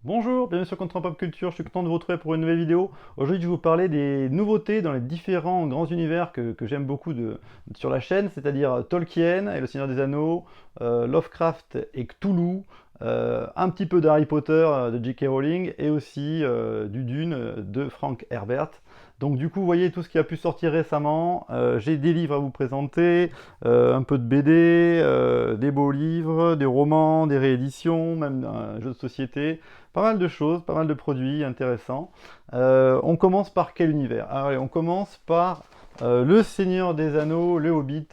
Bonjour, bienvenue sur Contre Pop Culture, je suis content de vous retrouver pour une nouvelle vidéo. Aujourd'hui je vais vous parler des nouveautés dans les différents grands univers que j'aime beaucoup sur la chaîne, c'est-à-dire Tolkien et le Seigneur des Anneaux, Lovecraft et Cthulhu, un petit peu d'Harry Potter de J.K. Rowling et aussi du Dune de Frank Herbert. Donc du coup, vous voyez tout ce qui a pu sortir récemment. J'ai des livres à vous présenter, un peu de BD, des beaux livres, des romans, des rééditions, même un jeu de société. Pas mal de choses, pas mal de produits intéressants. On commence par quel univers? Allez, on commence par Le Seigneur des Anneaux, Le Hobbit,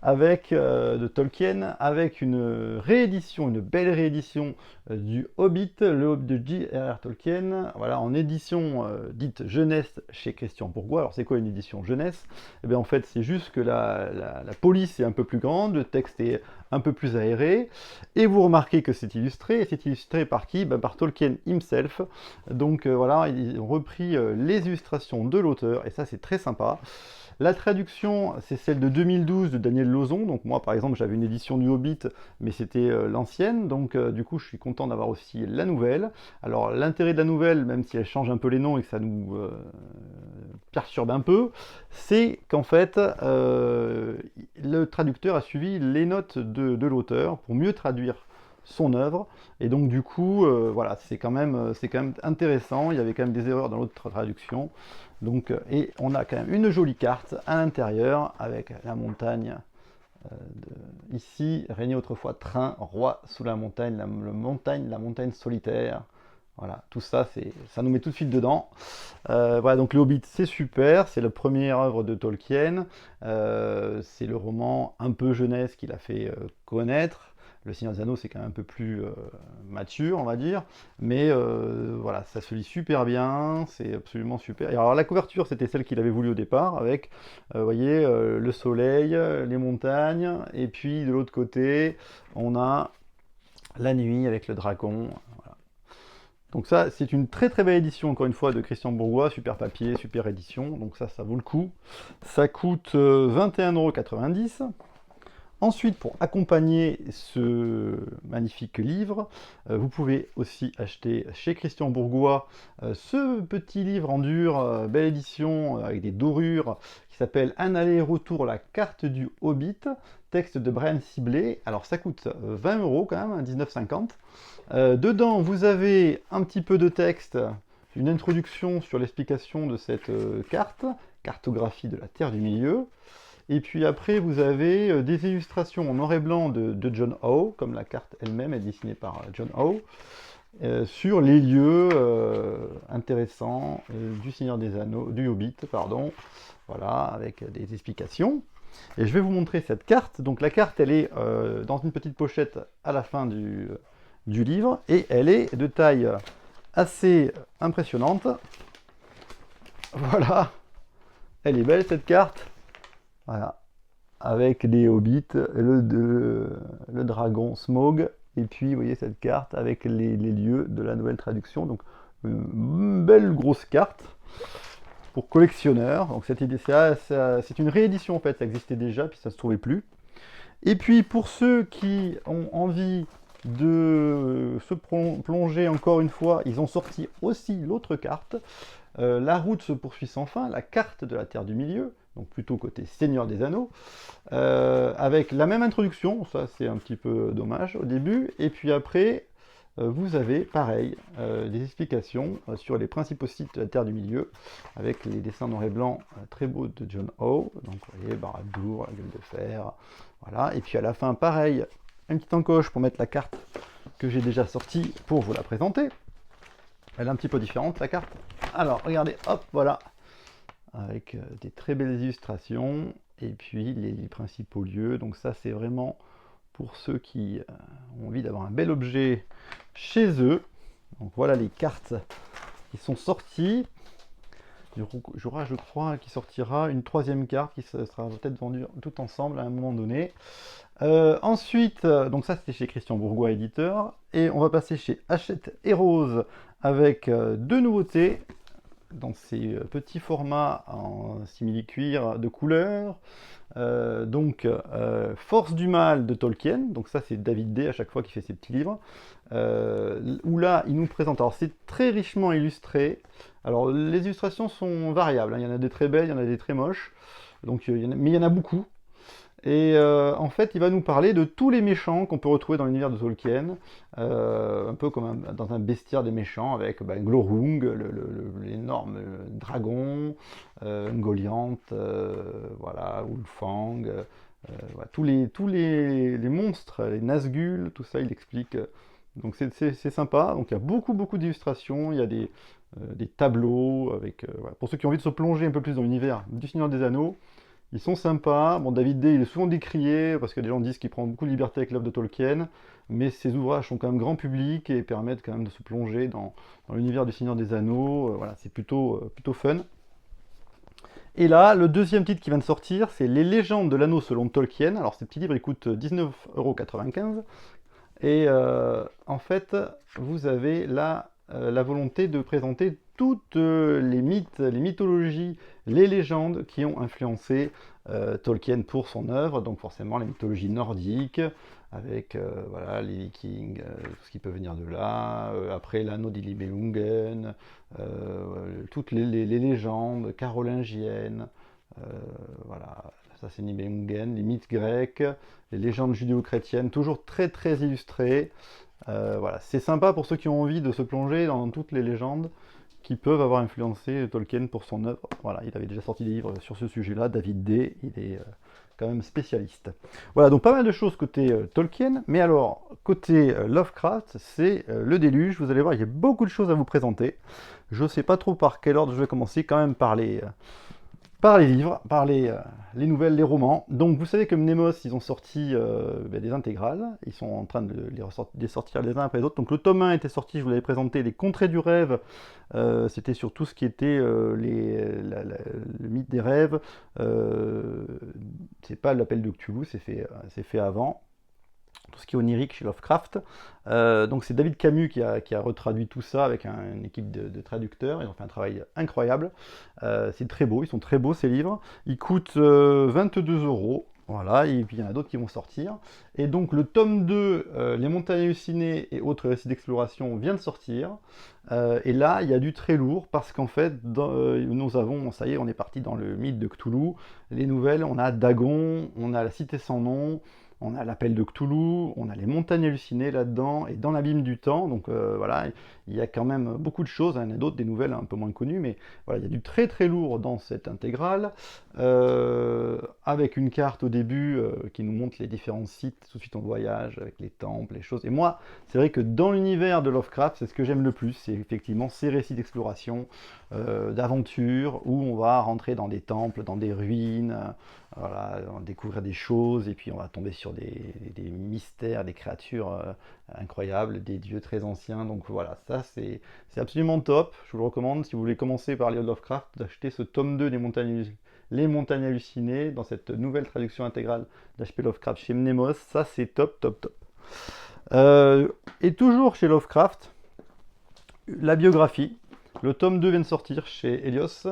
de Tolkien, avec une réédition, une belle réédition du Hobbit, le Hobbit de J.R.R. Tolkien, voilà, en édition dite jeunesse chez Christian Bourgois. Alors c'est quoi une édition jeunesse? Eh bien en fait c'est juste que la police est un peu plus grande, le texte est un peu plus aéré, et vous remarquez que c'est illustré, et c'est illustré par qui? Ben, par Tolkien himself. Donc voilà, ils ont repris les illustrations de l'auteur, et ça c'est très sympa. La traduction, c'est celle de 2012 de Daniel Lauzon. Donc moi, par exemple, j'avais une édition du Hobbit, mais c'était l'ancienne. Donc du coup, je suis content d'avoir aussi la nouvelle. Alors l'intérêt de la nouvelle, même si elle change un peu les noms et que ça nous perturbe un peu, c'est qu'en fait, le traducteur a suivi les notes de l'auteur pour mieux traduire son œuvre, et donc du coup, voilà, c'est quand même intéressant. Il y avait quand même des erreurs dans l'autre traduction, donc, et on a quand même une jolie carte à l'intérieur avec la montagne. Ici, régnait autrefois Train, roi sous la montagne, la montagne solitaire. Voilà, tout ça, ça nous met tout de suite dedans. Voilà, donc le Hobbit, c'est super, c'est la première œuvre de Tolkien. C'est le roman un peu jeunesse qu'il a fait connaître. Le Seigneur des Anneaux, c'est quand même un peu plus mature, on va dire. Mais voilà, ça se lit super bien, c'est absolument super. Et alors la couverture, c'était celle qu'il avait voulu au départ, avec, vous voyez, le soleil, les montagnes, et puis de l'autre côté, on a la nuit avec le dragon. Donc ça, c'est une très très belle édition, encore une fois, de Christian Bourgois, super papier, super édition, donc ça vaut le coup. Ça coûte 21,90 €. Ensuite, pour accompagner ce magnifique livre, vous pouvez aussi acheter chez Christian Bourgois ce petit livre en dur, belle édition, avec des dorures, qui s'appelle Un aller-retour, la carte du Hobbit, texte de Brian Sibley. Alors ça coûte 20 € quand même, 19,50 €. Dedans, vous avez un petit peu de texte, une introduction sur l'explication de cette carte, cartographie de la Terre du Milieu. Et puis après, vous avez des illustrations en noir et blanc de John Howe, comme la carte elle-même est dessinée par John Howe, sur les lieux intéressants du Seigneur des Anneaux, du Hobbit, pardon, voilà, avec des explications. Et je vais vous montrer cette carte. Donc la carte, elle est dans une petite pochette à la fin du livre, et elle est de taille assez impressionnante. Voilà, elle est belle cette carte. Voilà, avec les hobbits, le dragon Smaug, et puis vous voyez cette carte avec les lieux de la nouvelle traduction. Donc une belle grosse carte pour collectionneurs. Donc c'est une réédition en fait, ça existait déjà, puis ça se trouvait plus. Et puis pour ceux qui ont envie de se plonger encore une fois, ils ont sorti aussi l'autre carte. La route se poursuit sans fin, la carte de la Terre du Milieu, donc plutôt côté Seigneur des Anneaux, avec la même introduction, ça c'est un petit peu dommage au début, et puis après, vous avez pareil, des explications sur les principaux sites de la Terre du Milieu, avec les dessins noir et blanc très beaux de John Howe, donc vous voyez, Barad-dûr, la gueule de fer, voilà, et puis à la fin, pareil, une petite encoche pour mettre la carte que j'ai déjà sortie pour vous la présenter. Elle est un petit peu différente la carte. Alors regardez, hop, voilà, avec des très belles illustrations, et puis les principaux lieux. Donc ça c'est vraiment pour ceux qui ont envie d'avoir un bel objet chez eux. Donc voilà les cartes qui sont sorties. Il y aura, je crois, qui sortira une troisième carte qui sera peut-être vendue tout ensemble à un moment donné. Ensuite, donc ça c'était chez Christian Bourgois, éditeur, et on va passer chez Hachette et Rose avec deux nouveautés. dans ces petits formats en simili-cuir de couleur. Force du mal de Tolkien, donc ça c'est David Day à chaque fois qui fait ses petits livres, où là il nous présente, alors c'est très richement illustré, alors les illustrations sont variables, hein. Il y en a des très belles, il y en a des très moches, mais il y en a beaucoup. Et en fait, il va nous parler de tous les méchants qu'on peut retrouver dans l'univers de Tolkien, un peu comme dans un bestiaire des méchants, avec Glorung, l'énorme dragon, Ungoliant, voilà, Ulfang, voilà, tous les monstres, les Nazgûl, tout ça, il explique. Donc c'est sympa. Donc il y a beaucoup d'illustrations, il y a des tableaux, voilà. Pour ceux qui ont envie de se plonger un peu plus dans l'univers du Seigneur des Anneaux. Ils sont sympas. Bon, David Day, il est souvent décrié parce que des gens disent qu'il prend beaucoup de liberté avec l'œuvre de Tolkien, mais ses ouvrages sont quand même grand public et permettent quand même de se plonger dans l'univers du Seigneur des Anneaux. Voilà, c'est plutôt fun. Et là, le deuxième titre qui vient de sortir, c'est Les légendes de l'anneau selon Tolkien. Alors, ce petit livre, il coûte 19,95 €. Et en fait, vous avez là la volonté de présenter toutes les mythes, les mythologies, les légendes qui ont influencé Tolkien pour son œuvre. Donc forcément les mythologies nordiques, avec voilà, les Vikings, tout ce qui peut venir de là. Après l'anneau d'Ilibelungen, toutes les légendes carolingiennes. euh, voilà, ça c'est Nibelungen, les mythes grecs, les légendes judéo-chrétiennes, toujours très illustrées. Voilà, c'est sympa pour ceux qui ont envie de se plonger dans toutes les légendes qui peuvent avoir influencé Tolkien pour son œuvre. Voilà, il avait déjà sorti des livres sur ce sujet-là, David Day, il est quand même spécialiste. Voilà, donc pas mal de choses côté Tolkien, mais alors, côté Lovecraft, c'est le déluge. Vous allez voir, il y a beaucoup de choses à vous présenter. Je ne sais pas trop par quel ordre je vais commencer, quand même par les livres, par les nouvelles, les romans. Donc vous savez que Mnemos, ils ont sorti des intégrales, ils sont en train de les sortir les uns après les autres. Donc le tome 1 était sorti, je vous l'avais présenté, Les Contrées du rêve, c'était sur tout ce qui était le mythe des rêves. C'est pas l'appel de Cthulhu, c'est fait avant. Tout ce qui est onirique chez Lovecraft. Donc c'est David Camus qui a retraduit tout ça avec une équipe de traducteurs. Ils ont fait un travail incroyable. C'est très beau, ils sont très beaux ces livres. Ils coûtent 22 €. Voilà, et puis il y en a d'autres qui vont sortir. Et donc le tome 2, Les montagnes hallucinées et autres récits d'exploration, vient de sortir. Et là, il y a du très lourd parce qu'en fait, nous avons, ça y est, on est parti dans le mythe de Cthulhu. Les nouvelles, on a Dagon, on a la cité sans nom, on a l'appel de Cthulhu, on a les montagnes hallucinées là-dedans, et dans l'abîme du temps, donc voilà, il y a quand même beaucoup de choses, hein. Il y en a d'autres, des nouvelles un peu moins connues, mais voilà, il y a du très lourd dans cette intégrale, avec une carte au début qui nous montre les différents sites, tout de suite on voyage, avec les temples, les choses, et moi, c'est vrai que dans l'univers de Lovecraft, c'est ce que j'aime le plus, c'est effectivement ces récits d'exploration, d'aventure, où on va rentrer dans des temples, dans des ruines, voilà, on va découvrir des choses et puis on va tomber sur des mystères, des créatures incroyables, des dieux très anciens. Donc voilà, ça c'est absolument top. Je vous le recommande si vous voulez commencer par les Lovecraft, d'acheter ce tome 2 Les montagnes hallucinées dans cette nouvelle traduction intégrale d'H.P. Lovecraft chez Mnemos. Ça c'est top. Et toujours chez Lovecraft, la biographie. Le tome 2 vient de sortir chez Helios.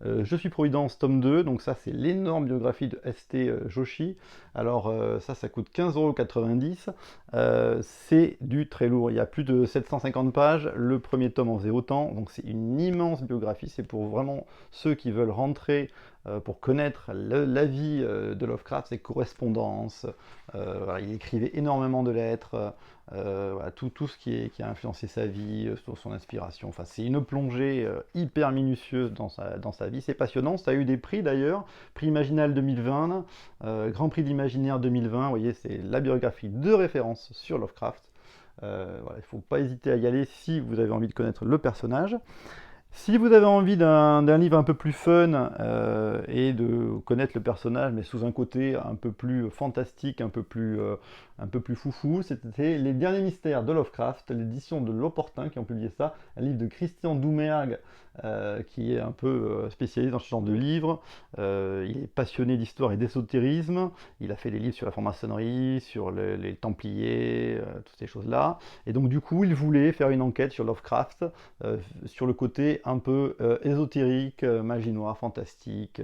Je suis Providence, tome 2, donc ça c'est l'énorme biographie de S.T. Joshi. Alors ça coûte 15,90 €. C'est du très lourd, il y a plus de 750 pages, le premier tome en faisait autant, donc c'est une immense biographie, c'est pour vraiment ceux qui veulent rentrer pour connaître la vie de Lovecraft, ses correspondances. Voilà, il écrivait énormément de lettres, voilà, tout ce qui a influencé sa vie, son inspiration. Enfin, c'est une plongée hyper minutieuse dans sa vie. C'est passionnant. Ça a eu des prix d'ailleurs. Prix Imaginal 2020, Grand Prix de l'Imaginaire 2020. Vous voyez, c'est la biographie de référence sur Lovecraft. Voilà, il ne faut pas hésiter à y aller si vous avez envie de connaître le personnage. Si vous avez envie d'un livre un peu plus fun et de connaître le personnage, mais sous un côté un peu plus fantastique, un peu plus foufou, c'était Les Derniers Mystères de Lovecraft, l'édition de L'Opportun qui ont publié ça, un livre de Christian Doumergue qui est un peu spécialisé dans ce genre de livre. Il est passionné d'histoire et d'ésotérisme, il a fait des livres sur la franc-maçonnerie, sur les Templiers, toutes ces choses-là. Et donc du coup, il voulait faire une enquête sur Lovecraft, sur le côté un peu ésotérique, magie noire, fantastique,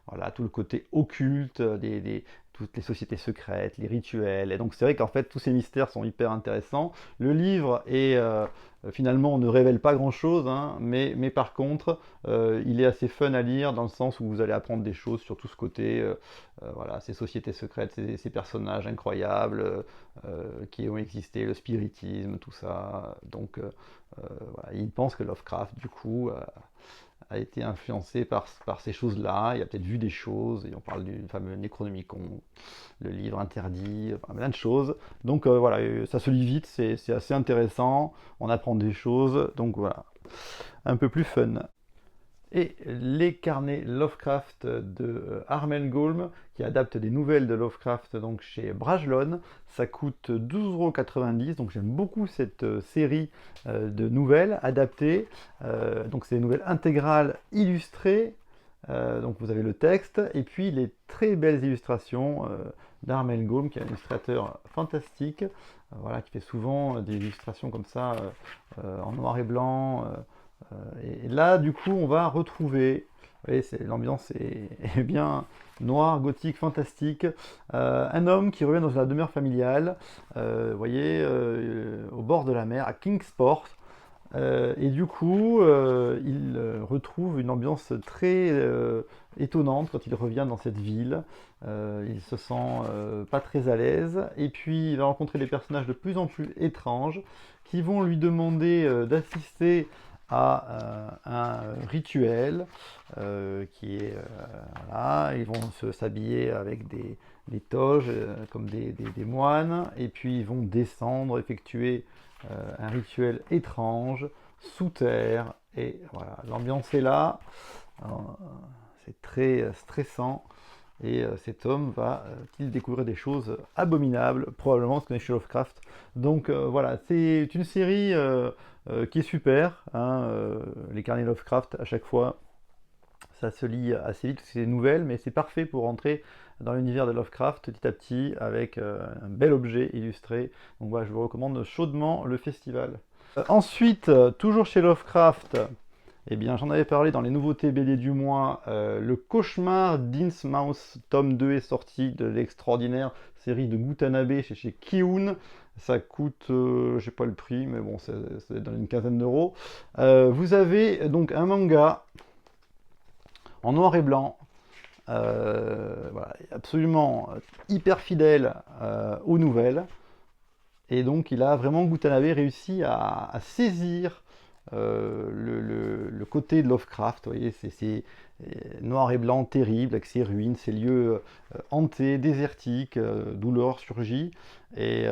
voilà, tout le côté occulte, toutes les sociétés secrètes, les rituels. Et donc c'est vrai qu'en fait tous ces mystères sont hyper intéressants. Le livre est finalement on ne révèle pas grand-chose, hein, mais par contre il est assez fun à lire dans le sens où vous allez apprendre des choses sur tout ce côté, voilà, ces sociétés secrètes, ces personnages incroyables qui ont existé, le spiritisme, tout ça. Donc voilà, il pense que Lovecraft du coup a été influencé par ces choses-là, il a peut-être vu des choses, et on parle du fameux Necronomicon, le livre interdit, enfin, plein de choses. Donc voilà, ça se lit vite, c'est assez intéressant, on apprend des choses, donc voilà, un peu plus fun. Et les carnets Lovecraft de Armel Goulm, qui adapte des nouvelles de Lovecraft donc chez Brajlon. Ça coûte 12,90 €, donc j'aime beaucoup cette série de nouvelles adaptées. Donc c'est des nouvelles intégrales illustrées. Donc vous avez le texte, et puis les très belles illustrations d'Armel Goulm, qui est un illustrateur fantastique, voilà, qui fait souvent des illustrations comme ça en noir et blanc. Et là, du coup, on va retrouver, vous voyez, l'ambiance est bien noire, gothique, fantastique. Un homme qui revient dans la demeure familiale, vous voyez, au bord de la mer, à Kingsport. Et du coup, il retrouve une ambiance très étonnante quand il revient dans cette ville. Il se sent pas très à l'aise. Et puis, il va rencontrer des personnages de plus en plus étranges qui vont lui demander d'assister à un rituel qui est voilà, ils vont s'habiller avec des toges comme des moines, et puis ils vont descendre, effectuer un rituel étrange sous terre, et voilà, l'ambiance est là. C'est très stressant, et cet homme va-t-il découvrir des choses abominables, probablement ce qu'on est chez Lovecraft. Donc voilà, c'est une série qui est super, hein, les carnets Lovecraft à chaque fois, ça se lit assez vite parce que c'est des nouvelles, mais c'est parfait pour rentrer dans l'univers de Lovecraft petit à petit avec un bel objet illustré. Donc voilà, je vous recommande chaudement le festival. Ensuite, toujours chez Lovecraft, eh bien, j'en avais parlé dans les nouveautés BD du mois. Le Cauchemar d'Innsmouth, tome 2 est sorti de l'extraordinaire série de Gutanabe chez Kiun. Ça coûte, je sais pas le prix, mais bon, c'est dans une quinzaine d'euros. Vous avez donc un manga en noir et blanc, voilà, absolument hyper fidèle aux nouvelles. Et donc, il a vraiment, Gutanabe, réussi à saisir le côté de Lovecraft. Vous voyez, c'est noir et blanc terrible, avec ses ruines, ces lieux hantés, désertiques, d'où l'horreur surgit. Et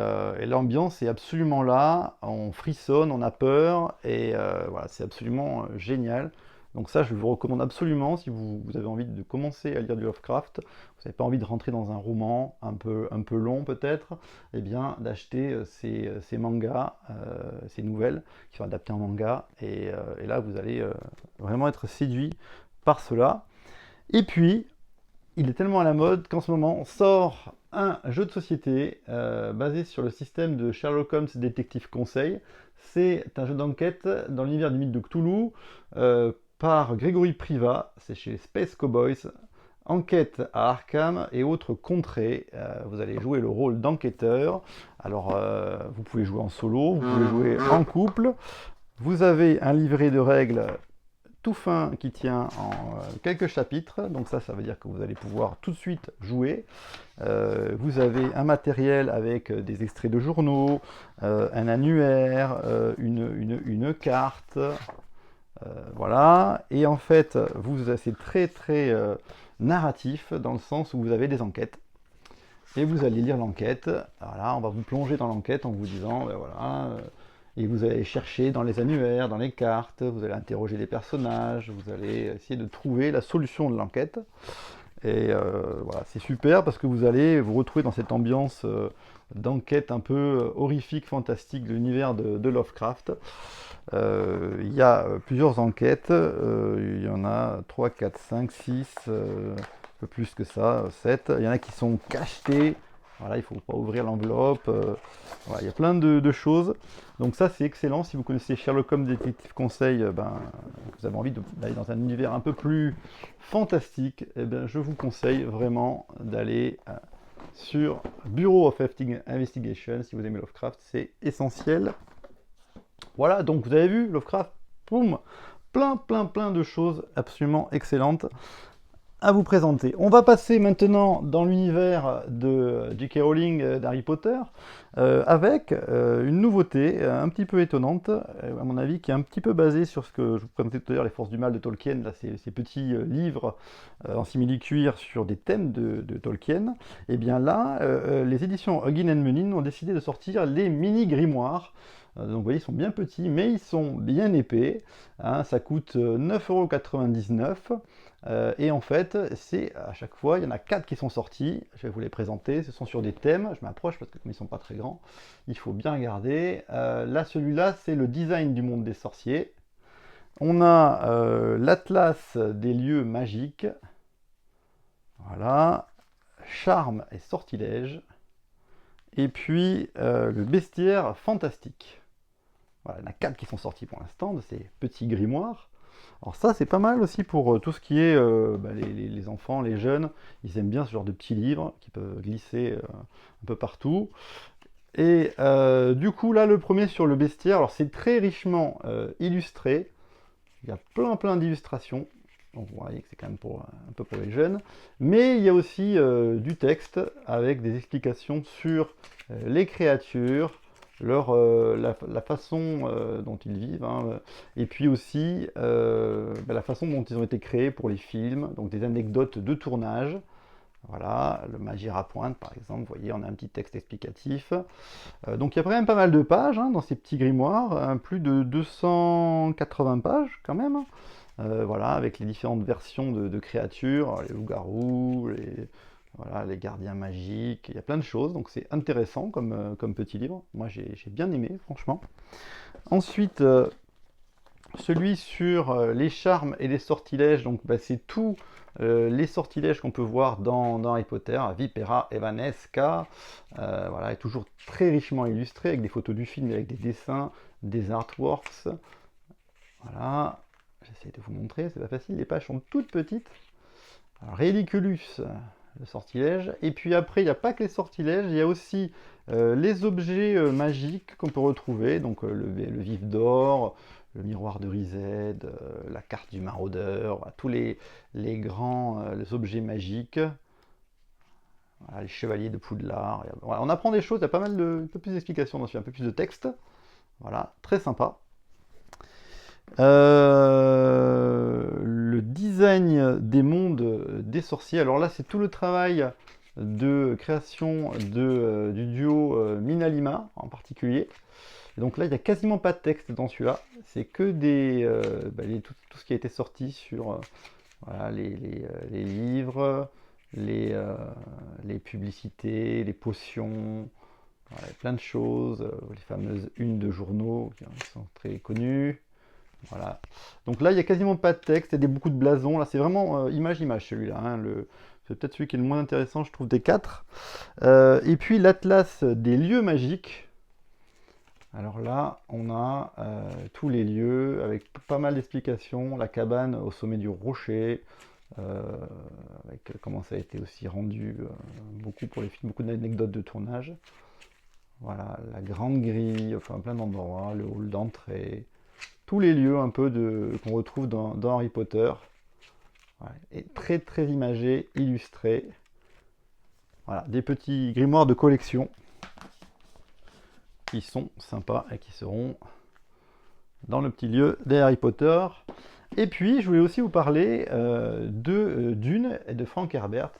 l'ambiance est absolument là, on frissonne, on a peur, et voilà, c'est absolument génial. Donc ça, je vous recommande absolument si vous avez envie de commencer à lire du Lovecraft, vous n'avez pas envie de rentrer dans un roman un peu long peut-être, eh bien d'acheter ces mangas, ces nouvelles qui sont adaptées en manga, et là vous allez vraiment être séduit par cela. Et puis, il est tellement à la mode qu'en ce moment sort un jeu de société basé sur le système de Sherlock Holmes Détective Conseil. C'est un jeu d'enquête dans l'univers du mythe de Cthulhu par Grégory Privat, c'est chez Space Cowboys. Enquête à Arkham et autres contrées. Vous allez jouer le rôle d'enquêteur. Alors, vous pouvez jouer en solo, vous pouvez jouer en couple. Vous avez un livret de règles tout fin qui tient en quelques chapitres. Donc ça veut dire que vous allez pouvoir tout de suite jouer. Vous avez un matériel avec des extraits de journaux, un annuaire, une carte. Voilà. Et en fait, c'est très narratif dans le sens où vous avez des enquêtes. Et vous allez lire l'enquête. Voilà, on va vous plonger dans l'enquête en vous disant, ben voilà, et vous allez chercher dans les annuaires, dans les cartes, vous allez interroger les personnages, vous allez essayer de trouver la solution de l'enquête. Et voilà, c'est super parce que vous allez vous retrouver dans cette ambiance d'enquête un peu horrifique, fantastique de l'univers de Lovecraft. Il y a plusieurs enquêtes, il y en a 3, 4, 5, 6, un peu plus que ça, 7. Il y en a qui sont cachetées, Voilà, il ne faut pas ouvrir l'enveloppe. Voilà, il y a plein de choses. Donc ça, c'est excellent. Si vous connaissez Sherlock Holmes Détective Conseil, vous avez envie d'aller dans un univers un peu plus fantastique, eh ben, je vous conseille vraiment d'aller sur Bureau of Investigation. Si vous aimez Lovecraft, c'est essentiel. Voilà, donc vous avez vu, Lovecraft, boum, plein de choses absolument excellentes à vous présenter. On va passer maintenant dans l'univers de J.K. Rowling d'Harry Potter avec une nouveauté un petit peu étonnante, à mon avis, qui est un petit peu basée sur ce que je vous présentais tout à l'heure, Les Forces du Mal de Tolkien, là, ces petits livres en simili-cuir sur des thèmes de Tolkien. Et bien là, les éditions Huggin and Munin ont décidé de sortir les mini-grimoires. Donc vous voyez, ils sont bien petits, mais ils sont bien épais. Hein, ça coûte 9,99 €. Et en fait, c'est à chaque fois, il y en a 4 qui sont sortis. Je vais vous les présenter. Ce sont sur des thèmes. Je m'approche parce que comme ils ne sont pas très grands, il faut bien regarder. Là, celui-là, c'est le design du monde des sorciers. On a l'atlas des lieux magiques. Voilà. Charme et sortilège. Et puis le bestiaire fantastique. Voilà, il y en a 4 qui sont sortis pour l'instant de ces petits grimoires. Alors ça, c'est pas mal aussi pour tout ce qui est les enfants, les jeunes. Ils aiment bien ce genre de petits livres qui peuvent glisser un peu partout. Et du coup, là, le premier sur le bestiaire, alors c'est très richement illustré. Il y a plein d'illustrations. Donc vous voyez que c'est quand même un peu pour les jeunes. Mais il y a aussi du texte avec des explications sur les créatures, la façon dont ils vivent, hein, et puis aussi la façon dont ils ont été créés pour les films, donc des anecdotes de tournage. Voilà, le Magie à pointe par exemple, vous voyez, on a un petit texte explicatif. Donc il y a quand même pas mal de pages hein, dans ces petits grimoires, hein, plus de 280 pages quand même. Voilà, avec les différentes versions de créatures, les loups-garous, voilà, les gardiens magiques, il y a plein de choses, donc c'est intéressant comme petit livre. Moi j'ai bien aimé, franchement. Ensuite, celui sur les charmes et les sortilèges, donc c'est tous les sortilèges qu'on peut voir dans Harry Potter, Vipera, Evanesca, voilà, est toujours très richement illustré avec des photos du film, avec des dessins, des artworks. Voilà, j'essaie de vous montrer, c'est pas facile, les pages sont toutes petites. Alors, Reliculus, le sortilège, et puis après il n'y a pas que les sortilèges, il y a aussi les objets magiques qu'on peut retrouver, donc le vif d'or, le miroir de Rized, la carte du maraudeur, voilà, tous les grands les objets magiques, voilà, les chevaliers de Poudlard, voilà, on apprend des choses, il y a pas mal un peu plus d'explications dans un peu plus de texte, voilà, très sympa. Le design des mondes des sorciers. Alors là, c'est tout le travail de création du duo Minalima en particulier. Et donc là, il n'y a quasiment pas de texte dans celui-là. C'est que tout ce qui a été sorti sur voilà, les livres, les publicités, les potions, voilà, plein de choses, les fameuses unes de journaux qui sont très connues. Voilà. Donc là, il n'y a quasiment pas de texte, il y a beaucoup de blasons. Là, c'est vraiment image celui-là. Hein, c'est peut-être celui qui est le moins intéressant, je trouve, des 4. Et puis l'atlas des lieux magiques. Alors là, on a tous les lieux avec pas mal d'explications. La cabane au sommet du rocher, avec comment ça a été aussi rendu, beaucoup pour les films, beaucoup d'anecdotes de tournage. Voilà, la grande grille, enfin plein d'endroits, le hall d'entrée. Tous les lieux un peu qu'on retrouve dans Harry Potter. Ouais, et très imagé, illustré. Voilà, des petits grimoires de collection qui sont sympas et qui seront dans le petit lieu des Harry Potter. Et puis, je voulais aussi vous parler de Dune et de Frank Herbert,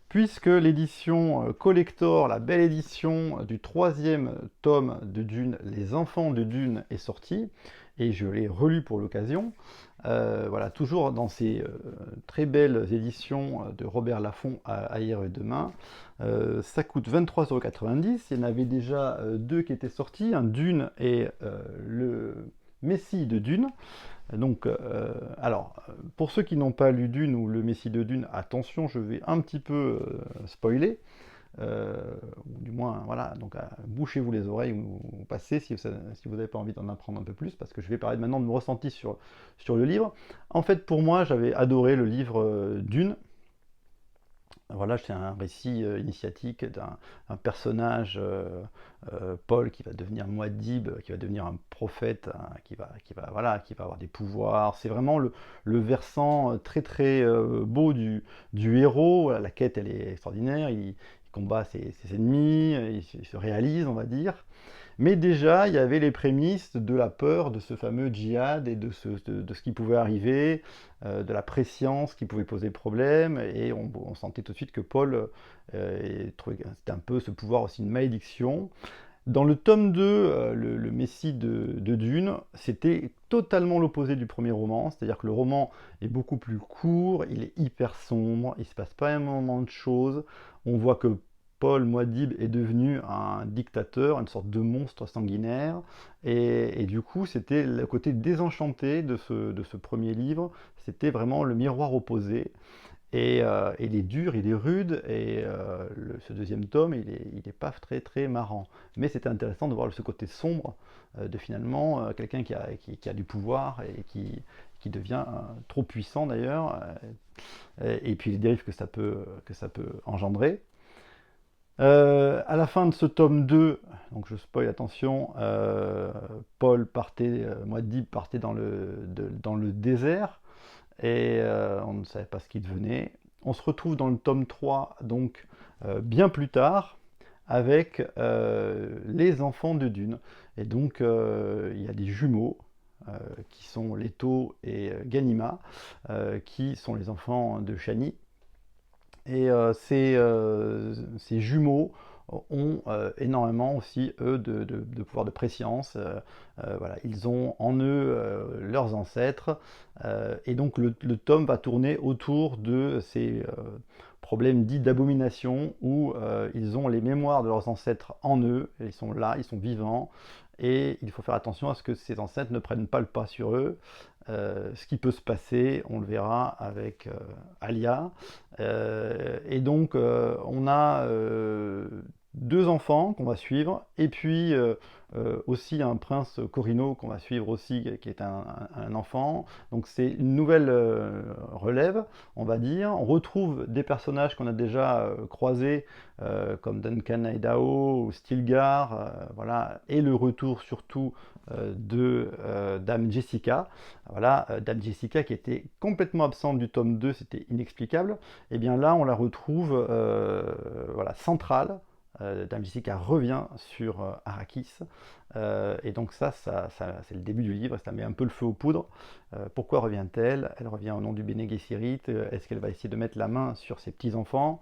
puisque l'édition collector, la belle édition du 3e tome de Dune, Les Enfants de Dune, est sortie, et je l'ai relu pour l'occasion. Voilà, toujours dans ces très belles éditions de Robert Laffont à Hier et Demain. Ça coûte 23,90 €. Il y en avait déjà 2 qui étaient sortis, un Dune et le Messie de Dune. Donc, alors, pour ceux qui n'ont pas lu Dune ou le Messie de Dune, attention, je vais un petit peu spoiler. ou du moins, voilà, donc bouchez-vous les oreilles ou passez si vous n'avez pas envie d'en apprendre un peu plus, parce que je vais parler maintenant de mon ressenti sur le livre. En fait, pour moi, j'avais adoré le livre Dune. Voilà, c'est un récit initiatique d'un personnage, Paul, qui va devenir Muad'Dib, qui va devenir un prophète, hein, voilà, qui va avoir des pouvoirs. C'est vraiment le versant très très beau du héros. Voilà, la quête, elle est extraordinaire. Il combat ses ennemis, il se réalise, on va dire. Mais déjà, il y avait les prémices de la peur de ce fameux djihad et de ce qui pouvait arriver, de la prescience qui pouvait poser problème. Et on sentait tout de suite que Paul c'était un peu ce pouvoir aussi une malédiction. Dans le tome 2, le Messie de Dune, c'était totalement l'opposé du premier roman, c'est-à-dire que le roman est beaucoup plus court, il est hyper sombre, il ne se passe pas énormément de choses, on voit que Paul Muad'Dib est devenu un dictateur, une sorte de monstre sanguinaire, et du coup c'était le côté désenchanté de ce premier livre, c'était vraiment le miroir opposé. Et il est dur, il est rude, et ce deuxième tome, il est pas très très marrant. Mais c'était intéressant de voir ce côté sombre de finalement quelqu'un qui a du pouvoir et qui devient trop puissant d'ailleurs, et puis les dérives que ça peut engendrer. À la fin de ce tome 2, donc je spoil, attention, Paul partait, Muad'Dib partait dans le désert, et on ne savait pas ce qu'il devenait. On se retrouve dans le tome 3, donc bien plus tard, avec les enfants de Dune. Et donc il y a des jumeaux qui sont Leto et Ganima, qui sont les enfants de Chani. Et ces jumeaux ont énormément aussi, eux, de pouvoir de préscience. Voilà, ils ont en eux leurs ancêtres. Et donc le tome va tourner autour de ces problèmes dits d'abomination, où ils ont les mémoires de leurs ancêtres en eux. Ils sont là, ils sont vivants. Et il faut faire attention à ce que ces ancêtres ne prennent pas le pas sur eux. Ce qui peut se passer, on le verra avec Alia. Et donc, on a deux enfants qu'on va suivre, et puis aussi un prince Corino qu'on va suivre aussi, qui est un enfant. Donc c'est une nouvelle relève, on va dire. On retrouve des personnages qu'on a déjà croisés, comme Duncan Idaho ou Stilgar, voilà, et le retour surtout de Dame Jessica. Voilà, Dame Jessica qui était complètement absente du tome 2, c'était inexplicable. Et bien là, on la retrouve voilà, centrale. Dame Jessica revient sur Arrakis, et donc ça c'est le début du livre, ça met un peu le feu aux poudres. Pourquoi revient-elle? Elle revient au nom du Bene Gesserit. Est-ce qu'elle va essayer de mettre la main sur ses petits-enfants?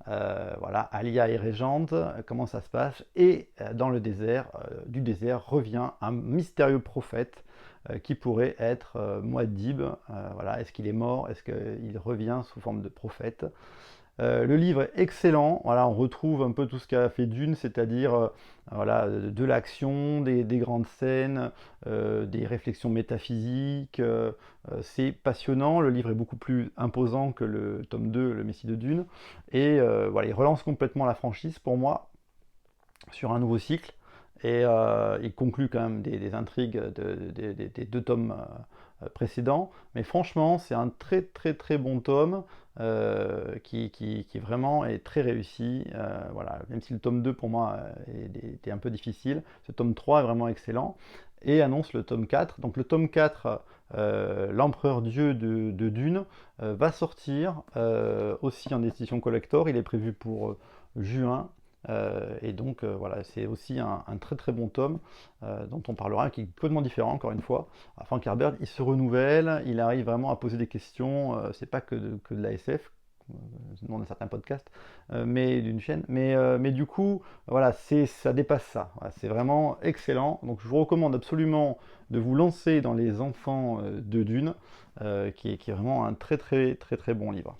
Voilà, Alia est régente, comment ça se passe? Et dans le désert, du désert revient un mystérieux prophète qui pourrait être Muad'Dib. Voilà, est-ce qu'il est mort? Est-ce qu'il revient sous forme de prophète? Le livre est excellent, voilà, on retrouve un peu tout ce qu'a fait Dune, c'est-à-dire voilà, de l'action, des grandes scènes, des réflexions métaphysiques, c'est passionnant, le livre est beaucoup plus imposant que le tome 2, Le Messie de Dune, et voilà, il relance complètement la franchise pour moi, sur un nouveau cycle, et il conclut quand même des intrigues des deux tomes précédents, mais franchement c'est un très très très bon tome qui vraiment est très réussi. Voilà, même si le tome 2 pour moi était un peu difficile, ce tome 3 est vraiment excellent et annonce le tome 4. Donc le tome 4, l'Empereur Dieu de Dune, va sortir aussi en édition collector, il est prévu pour juin. Et donc voilà, c'est aussi un très très bon tome dont on parlera, qui est complètement différent encore une fois. Frank Herbert, il se renouvelle, il arrive vraiment à poser des questions, c'est pas que de la SF, nom d'un certain podcast, mais d'une chaîne, mais du coup, voilà, ça dépasse ça. Voilà, c'est vraiment excellent, donc je vous recommande absolument de vous lancer dans Les Enfants de Dune, qui est vraiment un très très très très bon livre.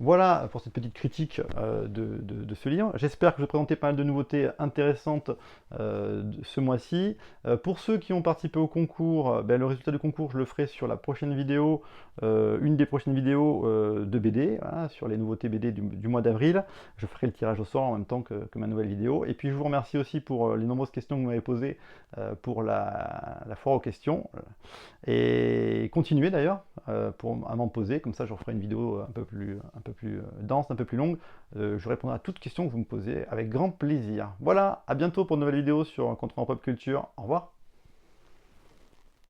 Voilà pour cette petite critique de ce livre. J'espère que je vais présenter pas mal de nouveautés intéressantes ce mois-ci. Pour ceux qui ont participé au concours, ben, le résultat du concours, je le ferai sur la prochaine vidéo, une des prochaines vidéos de BD, voilà, sur les nouveautés BD du mois d'avril. Je ferai le tirage au sort en même temps que ma nouvelle vidéo. Et puis je vous remercie aussi pour les nombreuses questions que vous m'avez posées pour la foire aux questions. Et continuez d'ailleurs à m'en poser, comme ça je referai une vidéo un peu plus dense, un peu plus longue. Je répondrai à toutes questions que vous me posez avec grand plaisir. Voilà, à bientôt pour une nouvelle vidéo sur Contre en Pop Culture. Au revoir.